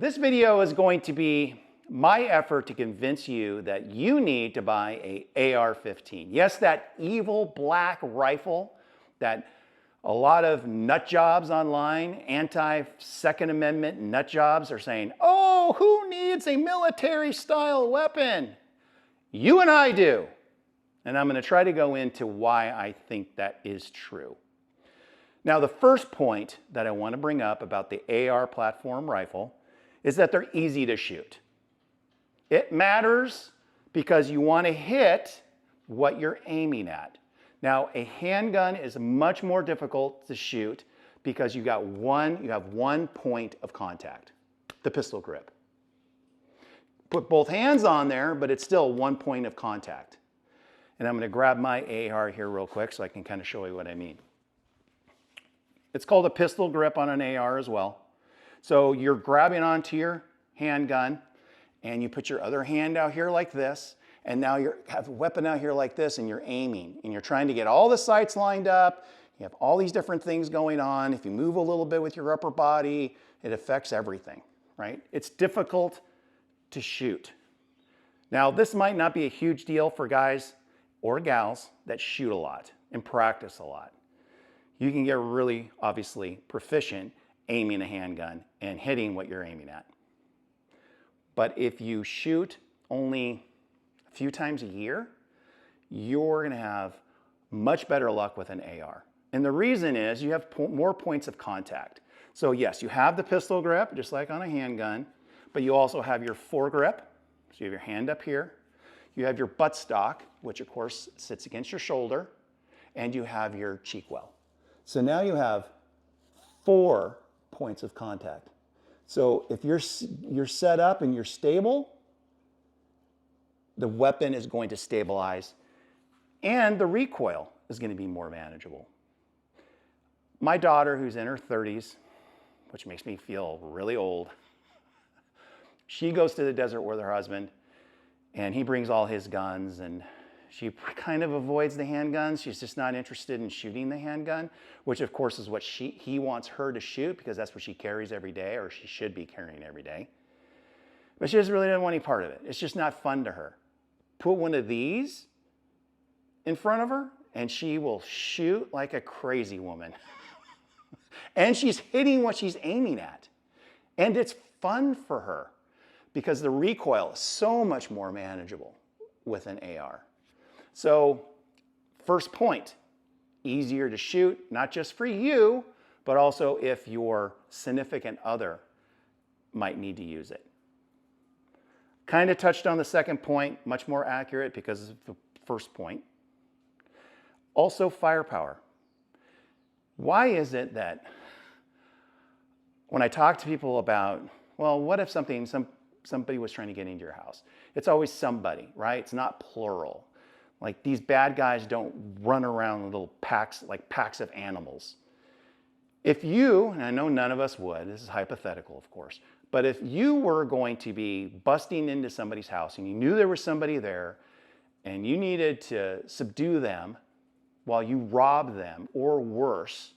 This video is going to be my effort to convince you that you need to buy a AR-15. Yes, that evil black rifle that a lot of nut jobs online, anti-Second Amendment nut jobs are saying, oh, who needs a military style weapon? You and I do. And I'm going to try to go into why I think that is true. Now, the first point that I want to bring up about the AR platform rifle is that they're easy to shoot. It matters because you want to hit what you're aiming at. Now, a handgun is much more difficult to shoot because you have one point of contact, the pistol grip. Put both hands on there, but it's still one point of contact. And I'm going to grab my AR here real quick so I can kind of show you what I mean. It's called a pistol grip on an AR as well. So you're grabbing onto your handgun and you put your other hand out here like this, and now you have a weapon out here like this and you're aiming and you're trying to get all the sights lined up. You have all these different things going on. If you move a little bit with your upper body, it affects everything, right? It's difficult to shoot. Now, this might not be a huge deal for guys or gals that shoot a lot and practice a lot. You can get really, obviously, proficient aiming a handgun and hitting what you're aiming at. But if you shoot only a few times a year, you're going to have much better luck with an AR. And the reason is you have more points of contact. So yes, you have the pistol grip, just like on a handgun, but you also have your foregrip. So you have your hand up here. You have your buttstock, which of course sits against your shoulder, and you have your cheek well. So now you have 4 points of contact. So if you're set up and you're stable, the weapon is going to stabilize and the recoil is going to be more manageable. My daughter, who's in her 30s, which makes me feel really old, she goes to the desert with her husband and he brings all his guns, and she kind of avoids the handguns. She's just not interested in shooting the handgun, which of course is what he wants her to shoot because that's what she carries every day, or she should be carrying every day. But she just really doesn't want any part of it. It's just not fun to her. Put one of these in front of her and she will shoot like a crazy woman. And she's hitting what she's aiming at. And it's fun for her because the recoil is so much more manageable with an AR. So, first point, easier to shoot, not just for you, but also if your significant other might need to use it. Kind of touched on the second point, much more accurate because of the first point. Also, firepower. Why is it that when I talk to people about, well, what if somebody was trying to get into your house? It's always somebody, right? It's not plural. Like, these bad guys don't run around in little packs, like packs of animals. If you, and I know none of us would, this is hypothetical, of course, but if you were going to be busting into somebody's house and you knew there was somebody there and you needed to subdue them while you rob them, or worse,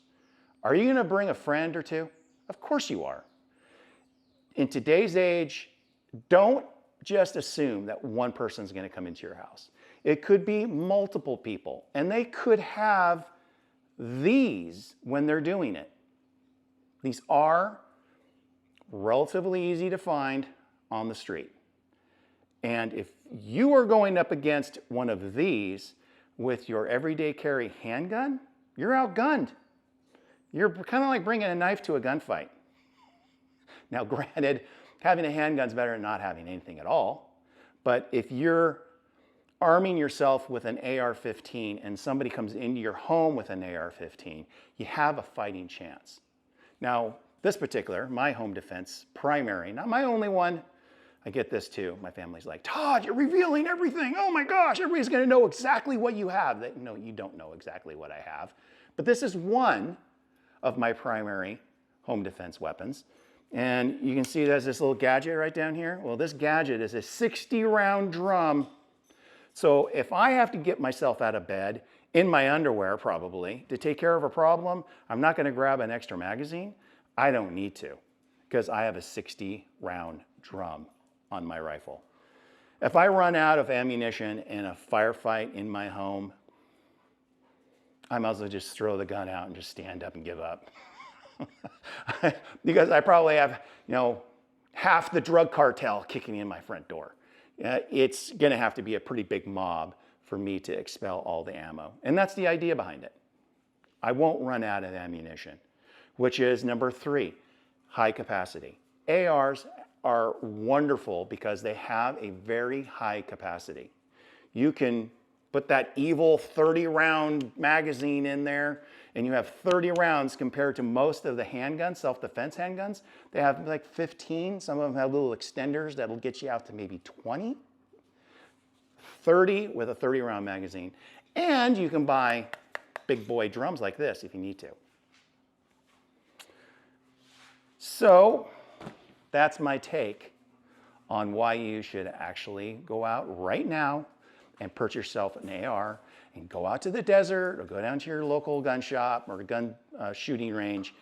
are you going to bring a friend or two? Of course you are. In today's age, don't just assume that one person's going to come into your house. It could be multiple people, and they could have these when they're doing it. These are relatively easy to find on the street. And if you are going up against one of these with your everyday carry handgun, you're outgunned. You're kind of like bringing a knife to a gunfight. Now, granted, having a handgun is better than not having anything at all. But if you're arming yourself with an AR-15 and somebody comes into your home with an AR-15, you have a fighting chance. Now, this particular, my home defense primary, not my only one, I get this too. My family's like, Todd, you're revealing everything. Oh my gosh, everybody's going to know exactly what you have. No, you don't know exactly what I have. But this is one of my primary home defense weapons. And you can see it has this little gadget right down here. Well, this gadget is a 60-round drum. So if I have to get myself out of bed, in my underwear probably, to take care of a problem, I'm not going to grab an extra magazine. I don't need to. because I have a 60 round drum on my rifle. If I run out of ammunition in a firefight in my home, I might as well just throw the gun out and just stand up and give up. Because I probably have, half the drug cartel kicking in my front door. It's going to have to be a pretty big mob for me to expel all the ammo. And that's the idea behind it. I won't run out of ammunition, which is number 3, high capacity. ARs are wonderful because they have a very high capacity. You can put that evil 30-round magazine in there, and you have 30 rounds compared to most of the handguns, self-defense handguns. They have like 15. Some of them have little extenders that'll get you out to maybe 20. 30 with a 30-round magazine. And you can buy big boy drums like this if you need to. So that's my take on why you should actually go out right now and purchase yourself an AR and go out to the desert or go down to your local gun shop or gun shooting range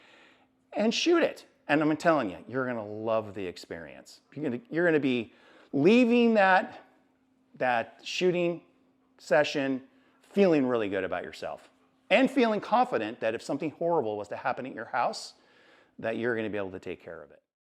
and shoot it. And I'm telling you, you're going to love the experience. You're going to be leaving that shooting session feeling really good about yourself and feeling confident that if something horrible was to happen at your house, that you're going to be able to take care of it.